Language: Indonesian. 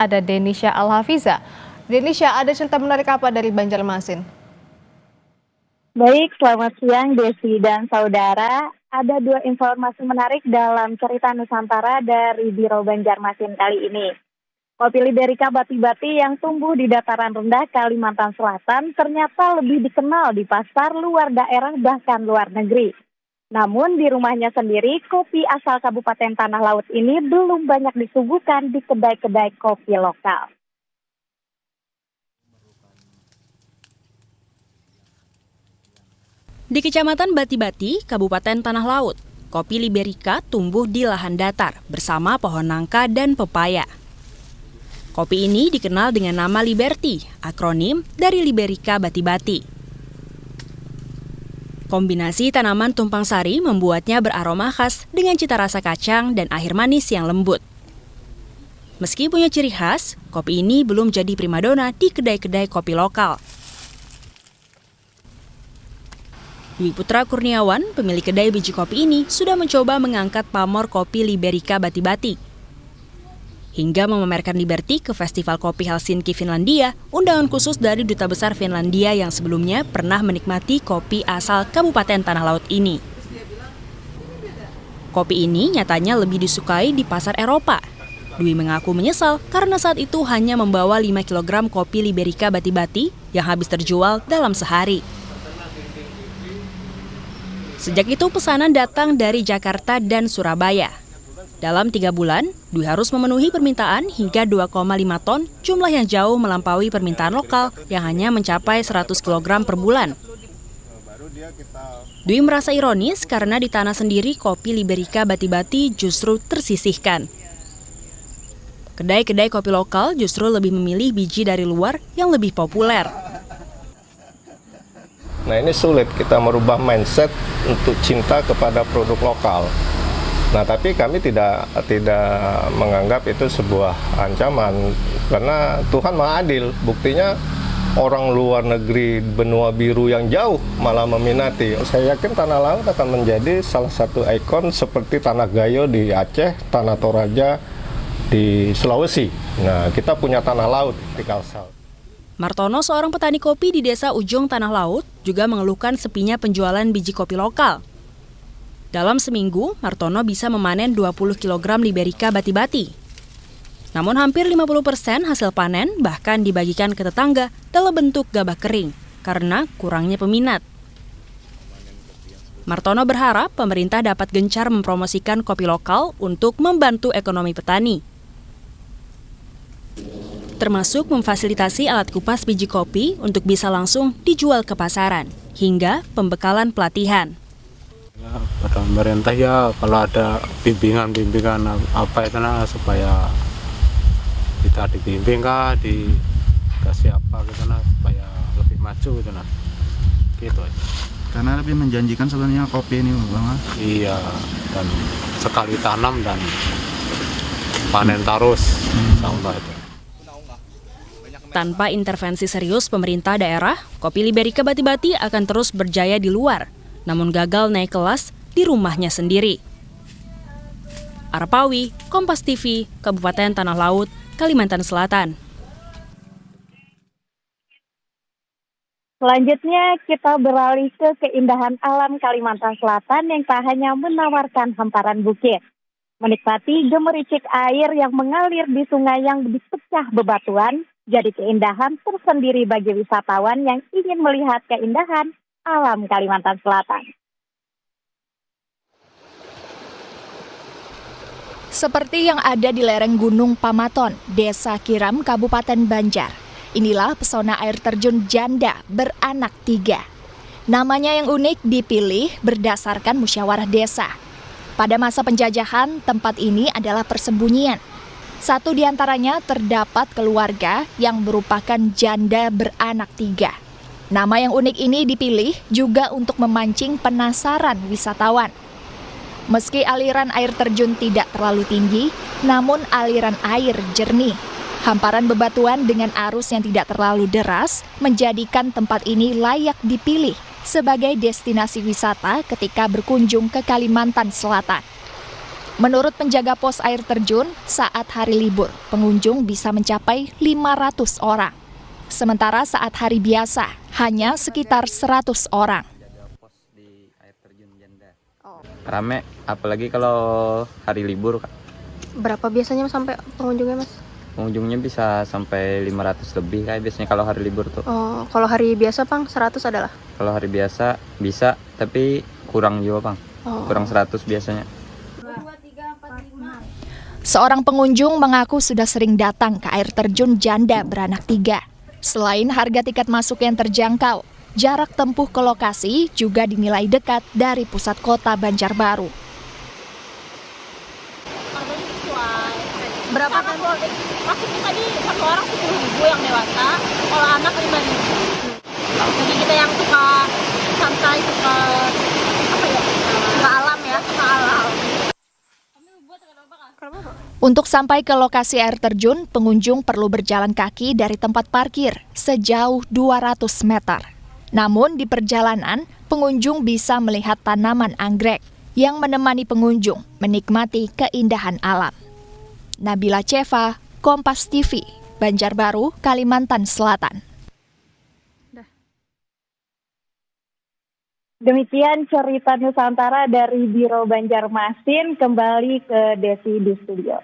Ada Denisha Alhafiza. Denisha, ada cerita menarik apa dari Banjarmasin? Baik, selamat siang Desi dan saudara. Ada dua informasi menarik dalam cerita Nusantara dari Biro Banjarmasin kali ini. Kopi Liberika Bati-Bati yang tumbuh di dataran rendah Kalimantan Selatan ternyata lebih dikenal di pasar luar daerah bahkan luar negeri. Namun di rumahnya sendiri, kopi asal Kabupaten Tanah Laut ini belum banyak disuguhkan di kedai-kedai kopi lokal. Di Kecamatan Bati-Bati, Kabupaten Tanah Laut, kopi Liberika tumbuh di lahan datar bersama pohon nangka dan pepaya. Kopi ini dikenal dengan nama Liberty, akronim dari Liberika Bati-Bati. Kombinasi tanaman tumpang sari membuatnya beraroma khas dengan cita rasa kacang dan air manis yang lembut. Meski punya ciri khas, kopi ini belum jadi primadona di kedai-kedai kopi lokal. Dwi Putra Kurniawan, pemilik kedai biji kopi ini, sudah mencoba mengangkat pamor kopi Liberika Bati-Bati. Hingga memamerkan Liberty ke Festival Kopi Helsinki, Finlandia, undangan khusus dari Duta Besar Finlandia yang sebelumnya pernah menikmati kopi asal Kabupaten Tanah Laut ini. Kopi ini nyatanya lebih disukai di pasar Eropa. Dwi mengaku menyesal karena saat itu hanya membawa 5 kg kopi Liberika Bati-Bati yang habis terjual dalam sehari. Sejak itu pesanan datang dari Jakarta dan Surabaya. Dalam 3 bulan, Dwi harus memenuhi permintaan hingga 2,5 ton, jumlah yang jauh melampaui permintaan lokal yang hanya mencapai 100 kg per bulan. Dwi merasa ironis karena di tanah sendiri kopi Liberika Bati-Bati justru tersisihkan. Kedai-kedai kopi lokal justru lebih memilih biji dari luar yang lebih populer. Nah, ini sulit kita merubah mindset untuk cinta kepada produk lokal. Nah, tapi kami tidak menganggap itu sebuah ancaman karena Tuhan Maha Adil. Buktinya orang luar negeri benua biru yang jauh malah meminati. Saya yakin Tanah Laut akan menjadi salah satu ikon seperti Tanah Gayo di Aceh, Tanah Toraja di Sulawesi. Nah, kita punya Tanah Laut di Kalsel. Martono, seorang petani kopi di desa Ujung Tanah Laut, juga mengeluhkan sepinya penjualan biji kopi lokal. Dalam seminggu, Martono bisa memanen 20 kg Liberika Bati-Bati. Namun hampir 50% hasil panen bahkan dibagikan ke tetangga dalam bentuk gabah kering karena kurangnya peminat. Martono berharap pemerintah dapat gencar mempromosikan kopi lokal untuk membantu ekonomi petani. Termasuk memfasilitasi alat kupas biji kopi untuk bisa langsung dijual ke pasaran, hingga pembekalan pelatihan. Ya, pada pemerintah ya kalau ada bimbingan apa itu supaya kita dibimbing dikasih apa gitu supaya lebih maju gitu gitu aja. Karena lebih menjanjikan sebenarnya kopi ini Bang. Iya, dan sekali tanam dan panen terus sama itu. Tanpa intervensi serius pemerintah daerah, kopi Liberika Bati-Bati akan terus berjaya di luar, namun gagal naik kelas di rumahnya sendiri. Arpawi, Kompas TV, Kabupaten Tanah Laut, Kalimantan Selatan. Selanjutnya kita beralih ke keindahan alam Kalimantan Selatan yang tak hanya menawarkan hamparan bukit. Menikmati gemericik air yang mengalir di sungai yang dipecah bebatuan, jadi keindahan tersendiri bagi wisatawan yang ingin melihat keindahan alam Kalimantan Selatan. Seperti yang ada di lereng Gunung Pamaton, Desa Kiram, Kabupaten Banjar. Inilah pesona air terjun janda beranak 3. Namanya yang unik dipilih berdasarkan musyawarah desa. Pada masa penjajahan, tempat ini adalah persembunyian. Satu di antaranya terdapat keluarga yang merupakan janda beranak 3. Nama yang unik ini dipilih juga untuk memancing penasaran wisatawan. Meski aliran air terjun tidak terlalu tinggi, namun aliran air jernih. Hamparan bebatuan dengan arus yang tidak terlalu deras menjadikan tempat ini layak dipilih sebagai destinasi wisata ketika berkunjung ke Kalimantan Selatan. Menurut penjaga pos air terjun, saat hari libur, pengunjung bisa mencapai 500 orang. Sementara saat hari biasa, hanya sekitar 100 orang. Rame, apalagi kalau hari libur. Berapa biasanya sampai pengunjungnya, Mas? Pengunjungnya bisa sampai 500 lebih kayak biasanya kalau hari libur tuh. Oh, kalau hari biasa, Pang, 100 adalah? Kalau hari biasa bisa, tapi kurang juga, Bang. Kurang 100 biasanya. Seorang pengunjung mengaku sudah sering datang ke air terjun Janda beranak 3. Selain harga tiket masuk yang terjangkau, jarak tempuh ke lokasi juga dinilai dekat dari pusat kota Banjarbaru. Berapa kan? Masuknya tadi satu orang 10.000 yang dewasa, kalau anak 5.000. Jadi kita yang suka santai, suka alam ya, suka alam. Untuk sampai ke lokasi air terjun, pengunjung perlu berjalan kaki dari tempat parkir sejauh 200 meter. Namun di perjalanan, pengunjung bisa melihat tanaman anggrek yang menemani pengunjung menikmati keindahan alam. Nabila Ceva, Kompas TV, Banjarbaru, Kalimantan Selatan. Demikian cerita Nusantara dari Biro Banjarmasin, kembali ke Desi di studio.